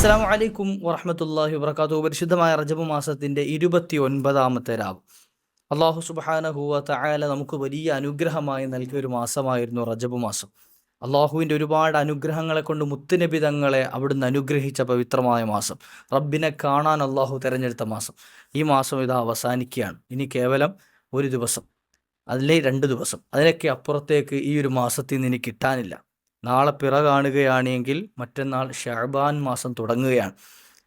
അസ്സലാമു അലൈക്കും വറഹ്മത്തുള്ളാഹി വബറകാതുഹു. പരിശുദ്ധമായ റജബ് മാസത്തിൻ്റെ 29ാമത്തെ രാവ്. അള്ളാഹു സുബ്ഹാനഹു വ തആല നമുക്ക് വലിയ അനുഗ്രഹമായി നൽകിയ ഒരു മാസമായിരുന്നു റജബ് മാസം. അള്ളാഹുവിൻ്റെ ഒരുപാട് അനുഗ്രഹങ്ങളെ കൊണ്ട് മുത്തുനബി തങ്ങളെ അവിടുന്ന് അനുഗ്രഹിച്ച പവിത്രമായ മാസം, റബ്ബിനെ കാണാൻ അള്ളാഹു തിരഞ്ഞെടുത്ത മാസം. ഈ മാസം ഇതാ അവസാനിക്കുകയാണ്. ഇനി കേവലം ഒരു ദിവസം, അതിലെ 2 ദിവസം, അതിനൊക്കെ അപ്പുറത്തേക്ക് ഈ ഒരു മാസത്തിൽ നിന്ന് ഇനി കിട്ടാനില്ല. നാളെ പിറ കാണുകയാണെങ്കിൽ മറ്റന്നാൾ ഷഅബാൻ മാസം തുടങ്ങുകയാണ്.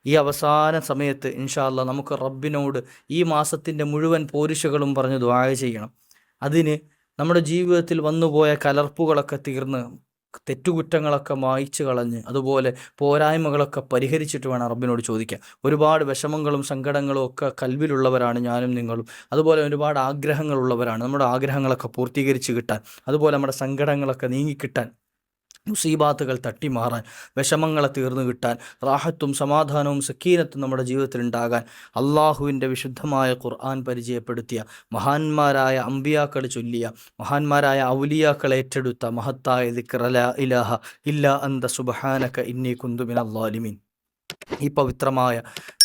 ഈ അവസാന സമയത്ത് ഇൻഷാ അല്ലാഹ് നമുക്ക് റബ്ബിനോട് ഈ മാസത്തിൻ്റെ മുഴുവൻ പോരിശകളും പറഞ്ഞ് ദുആ ചെയ്യണം. അതിന് നമ്മുടെ ജീവിതത്തിൽ വന്നുപോയ കലർപ്പുകളൊക്കെ തീർന്ന്, തെറ്റുകുറ്റങ്ങളൊക്കെ മായ്ച്ചു കളഞ്ഞ്, അതുപോലെ പോരായ്മകളൊക്കെ പരിഹരിച്ചിട്ട് വേണം റബ്ബിനോട് ചോദിക്കാൻ. ഒരുപാട് വിഷമങ്ങളും സങ്കടങ്ങളും ഒക്കെ കൽവിലുള്ളവരാണ് ഞാനും നിങ്ങളും. അതുപോലെ ഒരുപാട് ആഗ്രഹങ്ങളുള്ളവരാണ്. നമ്മുടെ ആഗ്രഹങ്ങളൊക്കെ പൂർത്തീകരിച്ച് കിട്ടാൻ, അതുപോലെ നമ്മുടെ സങ്കടങ്ങളൊക്കെ നീങ്ങിക്കിട്ടാൻ, മുസീബാത്തുകൾ തട്ടിമാറാൻ, വിഷമങ്ങളെ തീർന്നു കിട്ടാൻ, റാഹത്തും സമാധാനവും സക്കീനത്തും നമ്മുടെ ജീവിതത്തിൽ ഉണ്ടാകാൻ അള്ളാഹുവിൻ്റെ വിശുദ്ധമായ ഖുർആൻ പരിചയപ്പെടുത്തിയ, മഹാന്മാരായ അമ്പിയാക്കൾ ചൊല്ലിയ, മഹാന്മാരായ ഔലിയാക്കൾ ഏറ്റെടുത്ത മഹത്തായ ദിക്ർ ലാ ഇലാഹ ഇല്ലാ അന്ത സുബ്ഹാനക ഇന്നി കുന്തു മിനൽ ളാലിമീൻ. ഈ പവിത്രമായ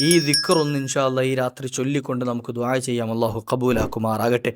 ഈ ദിക്ർ ഒന്ന് ഇൻഷാ അല്ലാഹ് ഈ രാത്രി ചൊല്ലിക്കൊണ്ട് നമുക്ക് ദുആ ചെയ്യാം. അള്ളാഹു ഖബൂലാക്കുമാറാകട്ടെ.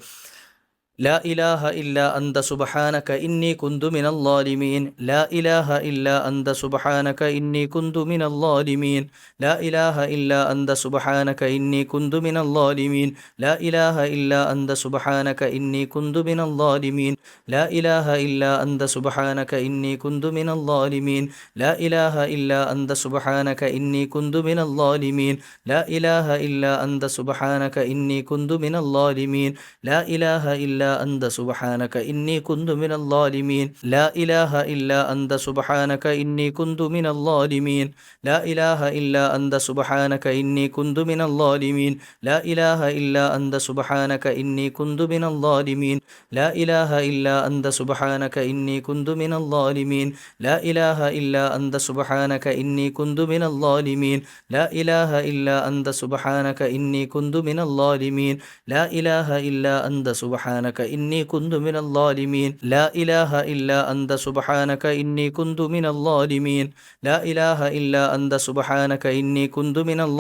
لا إله إلا أنت سبحانك إني كنت من الظالمين. لا إله إلا أنت سبحانك إني كنت من الظالمين. لا إله إلا أنت سبحانك إني كنت من الظالمين. لا إله إلا أنت سبحانك إني كنت من الظالمين. لا إله إلا أنت سبحانك إني كنت من الظالمين. لا إله إلا أنت سبحانك إني كنت من الظالمين. لا إله إلا أنت سبحانك إني كنت من الظالمين. لا إله إلا أنت سبحانك إني كنت من الظالمين. لا إله إلا أنت سبحانك إني كنت من الظالمين. لا إله إلا أنت سبحانك إني كنت من الظالمين. لا إله إلا أنت سبحانك إني كنت من الظالمين. لا إله إلا أنت سبحانك إني كنت من الظالمين. لا إله إلا أنت سبحانك إني كنت من الظالمين. لا إله إلا أنت سبحانك إني كنت من الظالمين. لا إله إلا أنت سبحانك إني كنت من الظالمين. لا إله إلا أنت سبحانك إني كنت من الظالمين. لا إله إلا أنت سبحانك إني كنت من الظالمين. لا إله إلا أنت سبحانك إني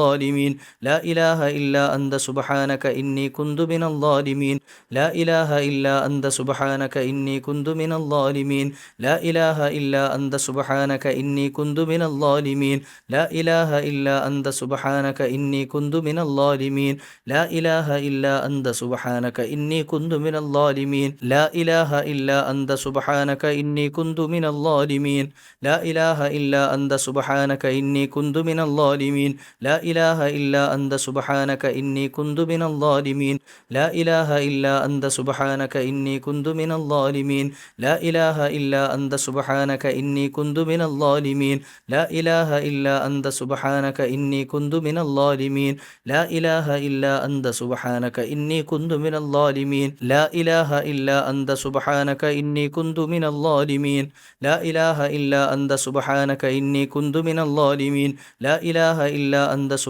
كنت من الظالمين. لا إله إلا أنت سبحانك إني كنت من الظالمين. لا إله إلا أنت سبحانك إني كنت من الظالمين. لا إله إلا أنت سبحانك إني كنت من الظالمين. لا إله إلا أنت سبحانك إني كنت من الظالمين. لا إله إلا أنت سبحانك إني كنت من الظالمين. لا إله إلا أنت سبحانك إني كنت من الظالمين. لا إله إلا أنت سبحانك إني كنت من الظالمين. لا إله إلا أنت سبحانك إني كنت من الظالمين. لا إله إلا أنت سبحانك إني كنت من الظالمين. لا إله إلا أنت سبحانك إني كنت من الظالمين. لا إله إلا أنت سبحانك إني كنت من الظالمين. لا إله إلا أنت سبحانك إني كنت من الظالمين. لا إله إلا أنت سبحانك إني كنت من الظالمين. لا إله إلا أنت سبحانك إني كنت من الظالمين. لا إله إلا أنت سبحانك إني كنت من الظالمين. لا إله إلا أنت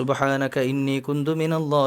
سبحانك إني كنت من الظالمين.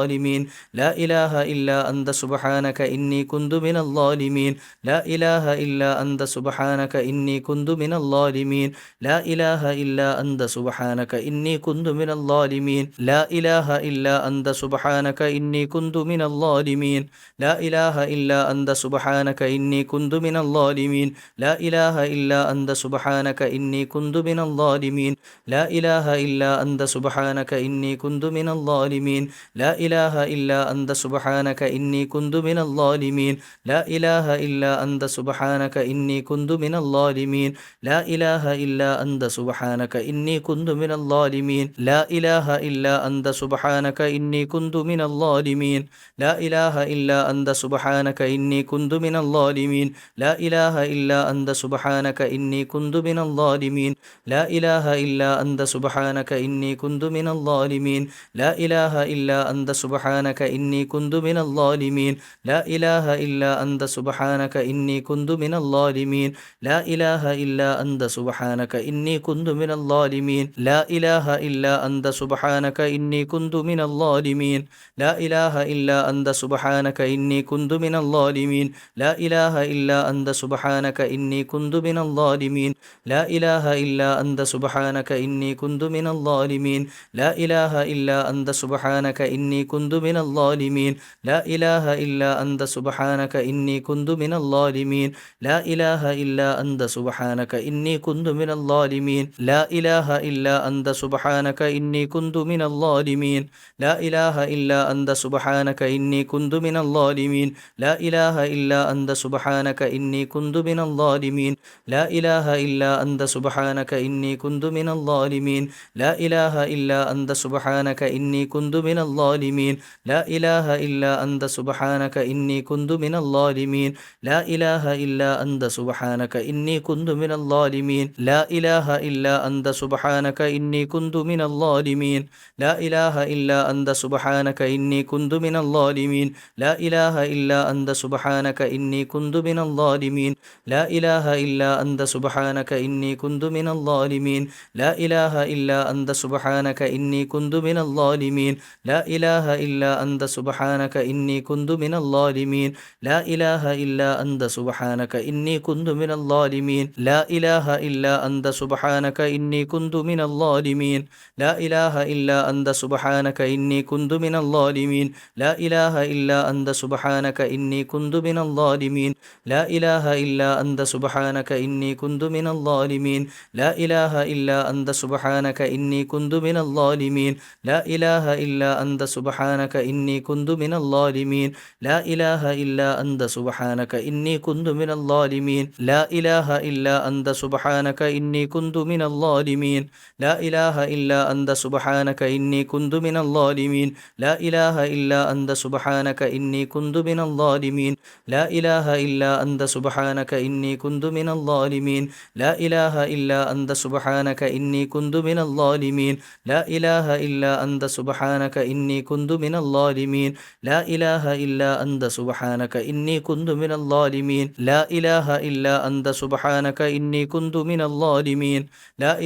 لا إله إلا أنت سبحانك إني كنت من الظالمين. لا إله إلا أنت سبحانك إني كنت من الظالمين. لا إله إلا أنت سبحانك إني كنت من الظالمين. لا إله إلا أنت سبحانك إني كنت من الظالمين. لا إله إلا أنت سبحانك إني كنت من الظالمين. لا إله إلا أنت سبحانك إني كنت من الظالمين. لا إله إلا أنت سبحانك إني كنت من الظالمين. لا إله إلا أنت سبحانك إني كنت من الظالمين. لا إله إلا أنت سبحانك إني كنت من الظالمين. لا إله إلا أنت سبحانك إني كنت من الظالمين. لا إله إلا أنت سبحانك إني كنت من الظالمين. لا إله إلا أنت سبحانك إني كنت من الظالمين. لا إله إلا أنت سبحانك إني كنت من الظالمين. لا إله إلا أنت سبحانك إني كنت من الظالمين. لا إله إلا أنت سبحانك إني كنت من الظالمين. لا إله إلا أنت سبحانك إني كنت من الظالمين. لا إله إلا أنت سبحانك إني كنت من الظالمين. الظالمين لا إله إلا أنت سبحانك إني كنت من الظالمين لا إله إلا أنت سبحانك إني كنت من الظالمين لا إله إلا أنت سبحانك إني كنت من الظالمين لا إله إلا أنت سبحانك إني كنت من الظالمين لا إله إلا أنت سبحانك إني كنت من الظالمين لا إله إلا أنت سبحانك إني كنت من الظالمين لا إله إلا أنت سبحانك إني كنت من الظالمين لا إله إلا أنت سبحانك إني كنت من الظالمين لا إله إلا أنت سبحانك إني كنت من الظالمين لا إله إلا أنت سبحانك إني كنت من الظالمين لا إله إلا أنت سبحانك إني كنت من الظالمين لا إله إلا أنت سبحانك إني كنت من الظالمين لا إله إلا أنت سبحانك إني كنت من الظالمين لا إله إلا أنت سبحانك إني كنت من الظالمين لا إله إلا أنت سبحانك إني كنت من الظالمين لا إله إلا أنت سبحانك إني كنت من الظالمين لا إله إلا أنت سبحانك إني كنت من الظالمين لا إله إلا أنت سبحانك إني كنت من الظالمين لا إله إلا أنت سبحانك إني كنت من الظالمين لا إله إلا أنت سبحانك إني كنت من الظالمين لا إله إلا أنت سبحانك إني كنت من الظالمين لا إله إلا أنت سبحانك إني كنت من الظالمين لا إله إلا أنت سبحانك إني كنت من الظالمين لا إله إلا أنت سبحانك إني كنت من الظالمين لا إله إلا أنت سبحانك إني كنت من الظالمين لا إله إلا أنت سبحانك إني كنت من الظالمين لا إله إلا أنت سبحانك إني كنت من الظالمين لا إله إلا أنت سبحانك إني كنت من الظالمين لا إله إلا أنت سبحانك إني كنت من الظالمين لا إله إلا أنت سبحانك إني كنت من الظالمين لا إله إلا أنت سبحانك إني كنت من الظالمين لا إله إلا أنت سبحانك إني كنت من الظالمين لا إله إلا أنت سبحانك إني كنت من الظالمين لا إله إلا أنت سبحانك إني كنت من الظالمين لا إله إلا أنت سبحانك إني كنت من الظالمين لا إله إلا أنت سبحانك إني كنت من الظالمين لا إله إلا أنت سبحانك إني كنت من الظالمين لا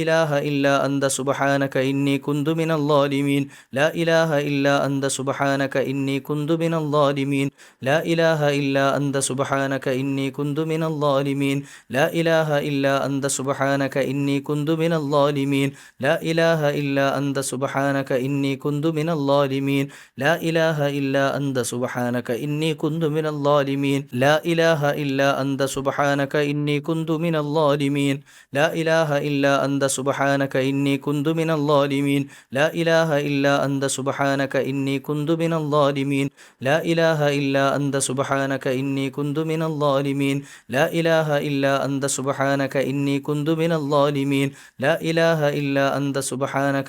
إله إلا أنت سبحانك إني كنت من الظالمين لا إله إلا أنت سبحانك إني كنت من الظالمين لا إله إلا أنت سبحانك إني كنت من الظالمين لا إله إلا أنت سبحانك إني كنت من الظالمين لا إله إلا أنت سبحانك إني كنت من الظالمين لا إله إلا أنت سبحانك إني كنت من الظالمين لا إله إلا أنت سبحانك إني كنت من الظالمين لا إله إلا أنت سبحانك إني كنت من الظالمين لا إله إلا أنت سبحانك إني كنت من الظالمين لا إله إلا أنت سبحانك إني كنت من الظالمين لا إله إلا أنت سبحانك إني كنت من الظالمين لا إله إلا أنت سبحانك إني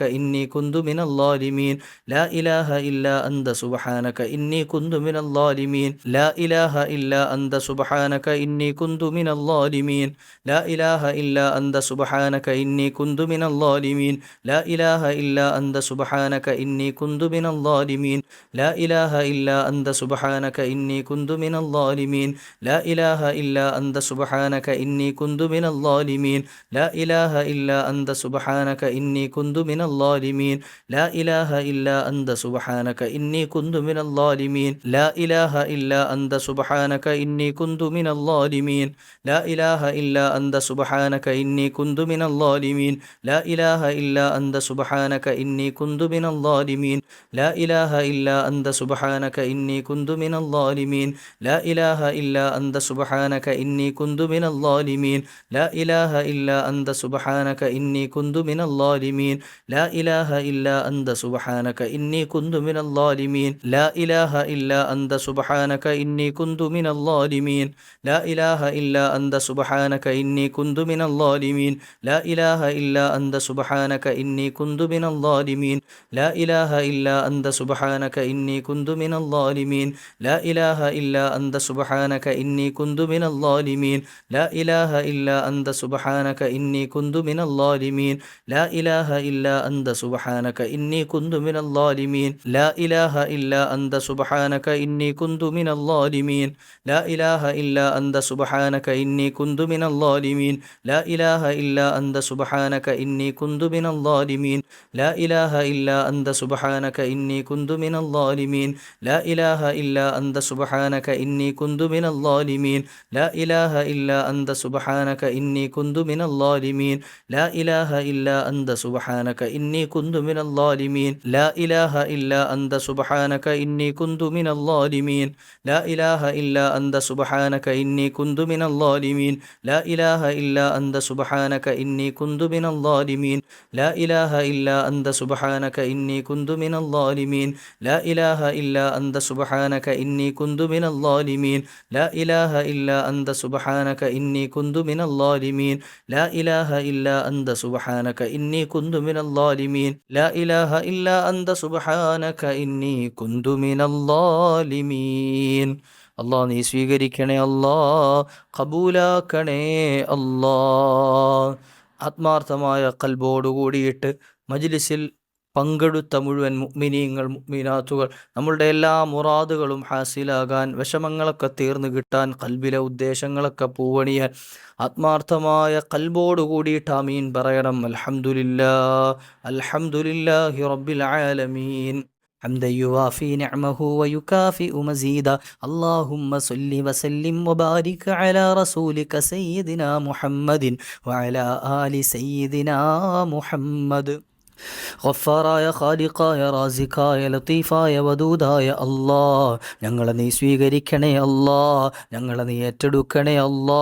كنت من الظالمين لا إله إلا أنت سبحانك إني كنت من الظالمين لا إله إلا أنت سبحانك إني كنت من الظالمين لا إله إلا أنت سبحانك إني كنت من الظالمين لا إله إلا أنت سبحانك إني كنت من الظالمين لا إله إلا أنت سبحانك إني كنت من الظالمين لا إله إلا أنت سبحانك إني كنت من الظالمين لا إله إلا أنت سبحانك إني كنت من الظالمين لا إله إلا أنت سبحانك إني كنت من الظالمين لا إله إلا أنت سبحانك إني كنت من الظالمين لا إله إلا أنت سبحانك إني كنت من الظالمين لا إله إلا أنت سبحانك إني كنت من الظالمين لا إله إلا أنت سبحانك إني كنت من الظالمين لا إله إلا أنت سبحانك إني كنت من الظالمين لا إله إلا أنت سبحانك إني كنت من الظالمين لا إله إلا أنت سبحانك إني كنت من الظالمين لا إله إلا أنت سبحانك إني كنت من الظالمين لا إله إلا أنت سبحانك إني كنت من الظالمين لا إله إلا أنت سبحانك إني كنت من الظالمين لا إله إلا أنت سبحانك إني كنت من الظالمين لا إله إلا أنت سبحانك إني كنت من الظالمين لا إله إلا أنت سبحانك إني كنت من الظالمين لا إله إلا أنت سبحانك إني كنت من الظالمين لا إله إلا أنت سبحانك إني كنت من الظالمين لا إله إلا أنت سبحانك സുബ്ഹാനക ഇന്നി കുന്തു മിനൽ ളാലിമീൻ ലാ ഇലാഹ ഇല്ലാ അന്ത സുബ്ഹാനക ഇന്നി കുന്തു മിനൽ ളാലിമീൻ ലാ ഇലാഹ ഇല്ലാ അന്ത സുബ്ഹാനക ഇന്നി കുന്തു മിനൽ ളാലിമീൻ ലാ ഇലാഹ ഇല്ലാ അന്ത സുബ്ഹാനക ഇന്നി കുന്തു മിനൽ ളാലിമീൻ ലാ ഇലാഹ ഇല്ലാ അന്ത സുബ്ഹാനക ഇന്നി കുന്തു മിനൽ ളാലിമീൻ ലാ ഇലാഹ ഇല്ലാ അന്ത സുബ്ഹാനക ഇന്നി കുന്തു മിനൽ ളാലിമീൻ ലാ ഇലാഹ ഇല്ലാ അന്ത സുബ്ഹാനക ഇന്നി കുന്തു മിനൽ ളാലിമീൻ ലാ ഇലാഹ ഇല്ലാ അന്ത സുബ്ഹാനക ഇന്നി കുന്തു മിനൽ ളാലിമീൻ ലാ ഇലാഹ ഇല്ലാ അന്ത സുബ്ഹാനക ഇന്നി കുന്തു മിനൽ ളാലിമീൻ ലാ ഇലാഹ ഇല്ലാ അന്ത സുബ്ഹാനക ഇന്നി കുന്തു മിനൽ ളാലിമീൻ ലാ ഇലാഹ ഇല്ലാ അന്ത സുബ്ഹാനക ഇന്നി കുന്തു മിനൽ ളാലിമീൻ ലാ ഇലാഹ ഇല്ലാ അന്ത സുബ്ഹാനക ഇന്നി കുന്തു മിനൽ ളാലിമീൻ. അല്ലാ നീ സ്വീകരിക്കണേ അല്ലാ, കബൂലാക്കണേ അല്ലാ. ആത്മാർത്ഥമായ കൽബോടു കൂടിയിട്ട് മജ്ലിസിൽ പങ്കെടുത്ത മുഴുവൻ മുഅ്മിനീങ്ങൾ മുഅ്മിനാത്തുകൾ നമ്മളുടെ എല്ലാ മുറാദുകളും ഹാസിലാകാൻ, വിഷമങ്ങളൊക്കെ തീർന്നു കിട്ടാൻ, കൽബിലെ ഉദ്ദേശങ്ങളൊക്കെ പൂവണിയാൻ ആത്മാർത്ഥമായ കൽബോടു കൂടിയിട്ട് ആമീൻ പറയണം. അൽഹംദുലില്ലാഹി റബ്ബിൽ ആലമീൻ. حمدا يوافي نعمه ويكافئ مزيدا. اللهم صل وسلم وبارك على رسولك سيدنا محمد وعلى آل سيدنا محمد. ഗഫാറായ ഖാലിഖായ റാസിഖായ ലത്തീഫായ വദൂദായ അല്ലാ, ഞങ്ങളെ നീ സ്വീകരിക്കണേ അല്ലാ, ഞങ്ങളെ നീ ഏറ്റെടുക്കണേ അല്ലാ,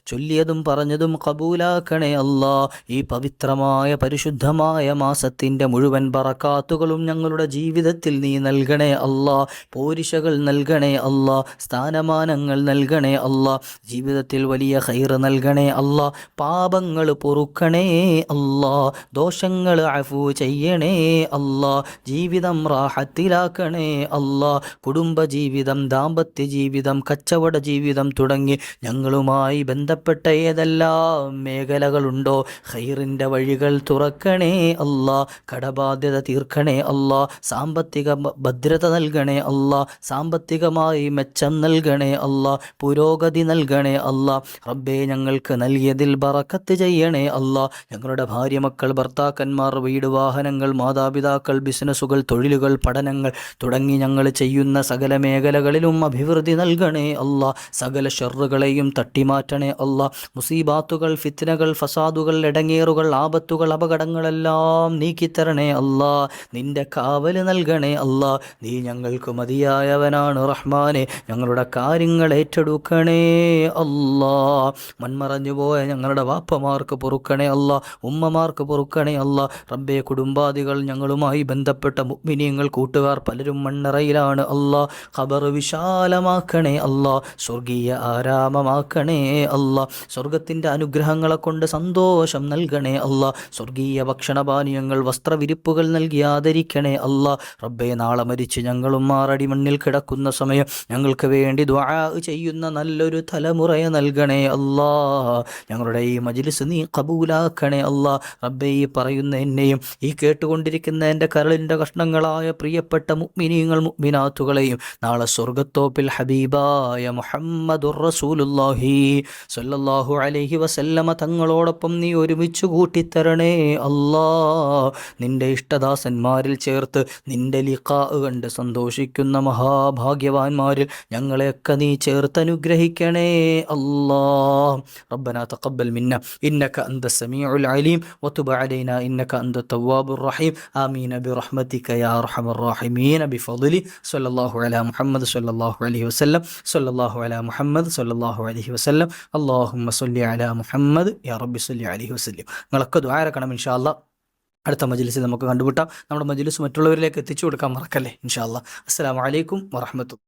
ചൊല്ലിയതും പറഞ്ഞതും കബൂലാക്കണേ അല്ലാ. ഈ പവിത്രമായ പരിശുദ്ധമായ മാസത്തിൻ്റെ മുഴുവൻ ബറക്കാത്തുകളും ഞങ്ങളുടെ ജീവിതത്തിൽ നീ നൽകണേ അല്ലാ. പോരിശകൾ നൽകണേ അല്ലാ, സ്ഥാനമാനങ്ങൾ നൽകണേ അല്ലാ, ജീവിതത്തിൽ വലിയ ഖൈർ നൽകണേ അല്ലാ, പാപങ്ങൾ പൊറുക്കണേ അല്ലാ, ദോഷങ്ങൾ അഫു ചെയ്യണേ അല്ലാ, ജീവിതം റാഹത്തിലാക്കണേ അല്ലാ. കുടുംബജീവിതം, ദാമ്പത്യ ജീവിതം, കച്ചവട ജീവിതം തുടങ്ങി ഞങ്ങളുമായി ബന്ധപ്പെട്ട ഏതെല്ലാം മേഖലകളുണ്ടോ ഖൈറിൻ്റെ വഴികൾ തുറക്കണേ അല്ലാ. കടബാധ്യത തീർക്കണേ അല്ലാ, സാമ്പത്തിക ഭദ്രത നൽകണേ അല്ലാ, സാമ്പത്തികമായി മെച്ചം നൽകണേ അല്ലാ, പുരോഗതി നൽകണേ അല്ലാ. റബ്ബേ, ഞങ്ങൾക്ക് നൽകിയതിൽ ബറക്കത്ത് ചെയ്യണേ അല്ലാ. ഞങ്ങളുടെ ഭാര്യ, മക്കൾ, ഭർത്താക്കന്മാർ, വീട്, വാഹനങ്ങൾ, മാതാപിതാക്കൾ, ബിസിനസ്സുകൾ, തൊഴിലുകൾ, പഠനങ്ങൾ തുടങ്ങി ഞങ്ങൾ ചെയ്യുന്ന സകല മേഖലകളിലും അഭിവൃദ്ധി നൽകണേ അല്ലാ. സകല ഷർറുകളെയും തട്ടിമാറ്റണേ അല്ലാ. മുസീബാത്തുകൾ, ഫിത്നകൾ, ഫസാദുകൾ, ഇടങ്ങേറുകൾ, ആപത്തുകൾ, അപകടങ്ങളെല്ലാം നീക്കിത്തരണേ അല്ലാ. നിന്റെ കാവല് നൽകണേ അല്ലാ. നീ ഞങ്ങൾക്ക് മതിയായവനാണ് റഹ്മാനെ. ഞങ്ങളുടെ കാര്യങ്ങൾ ഏറ്റെടുക്കണേ അല്ലാ. മൺമറഞ്ഞു പോയ ഞങ്ങളുടെ വാപ്പമാർക്ക് പൊറുക്കണേ അല്ലാ, ഉമ്മമാർക്ക് പൊറുക്കണേ അല്ലാ. റബ്ബേ, കുടുംബാദികൾ, ഞങ്ങളുമായി ബന്ധപ്പെട്ട മുഅ്മിനീങ്ങൾ, കൂട്ടുകാർ പലരും മണ്ണറയിലാണ് അല്ലാ. ഖബർ വിശാലമാക്കണേ അല്ലാ, സ്വർഗീയ ആരാമമാക്കണേ അല്ലാ. സ്വർഗത്തിൻ്റെ അനുഗ്രഹങ്ങളെ കൊണ്ട് സന്തോഷം നൽകണേ അല്ലാ. സ്വർഗീയ ഭക്ഷണപാനീയങ്ങൾ, വസ്ത്രവിരിപ്പുകൾ നൽകി ആദരിക്കണേ അല്ലാ. റബ്ബേ, നാളെ മരിച്ച് ഞങ്ങളും മാറടി മണ്ണിൽ കിടക്കുന്ന സമയം ഞങ്ങൾക്ക് വേണ്ടി ദുആ ചെയ്യുന്ന നല്ലൊരു തലമുറയെ നൽകണേ അല്ലാ. ഞങ്ങളുടെ ഈ മജ്ലിസ് നീ കബൂലാക്കണേ അല്ലാ. റബ്ബേ, ഈ പറയുന്ന എന്നെയും ഈ കേട്ടുകൊണ്ടിരിക്കുന്ന എൻ്റെ കരളിൻ്റെ കഷ്ണങ്ങളായ പ്രിയപ്പെട്ട മുഅ്മിനീങ്ങൾ, മുഅ്മിനാത്തുകളെയും നാളെ സ്വർഗത്തോപ്പിൽ ഹബീബായ മുഹമ്മദുർ റസൂലുള്ളാഹി സ്വല്ലല്ലാഹു അലൈഹി വസല്ലമ തങ്ങളോടൊപ്പം നീ ഒരുമിച്ച് കൂട്ടിത്തരണേ അല്ലാ. നിൻ്റെ ഇഷ്ടദാസന്മാരിൽ ചേർത്ത് നിൻ്റെ ലിഖാ കണ്ട് സന്തോഷിക്കുന്ന മഹാഭാഗ്യവാന്മാരിൽ ഞങ്ങളെയൊക്കെ നീ ചേർത്ത് അനുഗ്രഹിക്കണേ അല്ലാ. റബ്ബനാ തഖബ്ബൽ മിന്നാ ഇന്നക അന്ത സമീഉൽ അലീം വതുബ് അലൈനാ ഇന്നക അന്ത തവ്വാബുർ റഹീം. ആമീൻ ബിറഹ്മതിക യാ അർഹമർ റഹീമീൻ ബിഫദ്ലി സ്വല്ലല്ലാഹു അലാ മുഹമ്മദ് സ്വല്ലല്ലാഹു അലൈഹി വസല്ലം സ്വല്ലല്ലാഹു അലാ മുഹമ്മദ് സ്വല്ലല്ലാഹു അലൈഹി വസല്ലം. അല്ലാഹുമ്മ സ്വല്ലി അലാ മുഹമ്മദ് യാ റബ്ബി സ്വല്ലി അലൈഹി വസല്ലം. നിങ്ങളൊക്കെ ദുആ ഇറക്കണം ഇൻഷാ അല്ലാ. അടുത്ത മജ്ലിസിൽ നമുക്ക് കണ്ടുമുട്ടാം. നമ്മുടെ മജ്ലിസ് മറ്റുള്ളവരിലേക്ക് എത്തിച്ചു കൊടുക്കാൻ മറക്കല്ലേ ഇൻഷാ അല്ലാ. അസ്സലാമു അലൈക്കും വറഹ്മത്തുള്ളാഹി.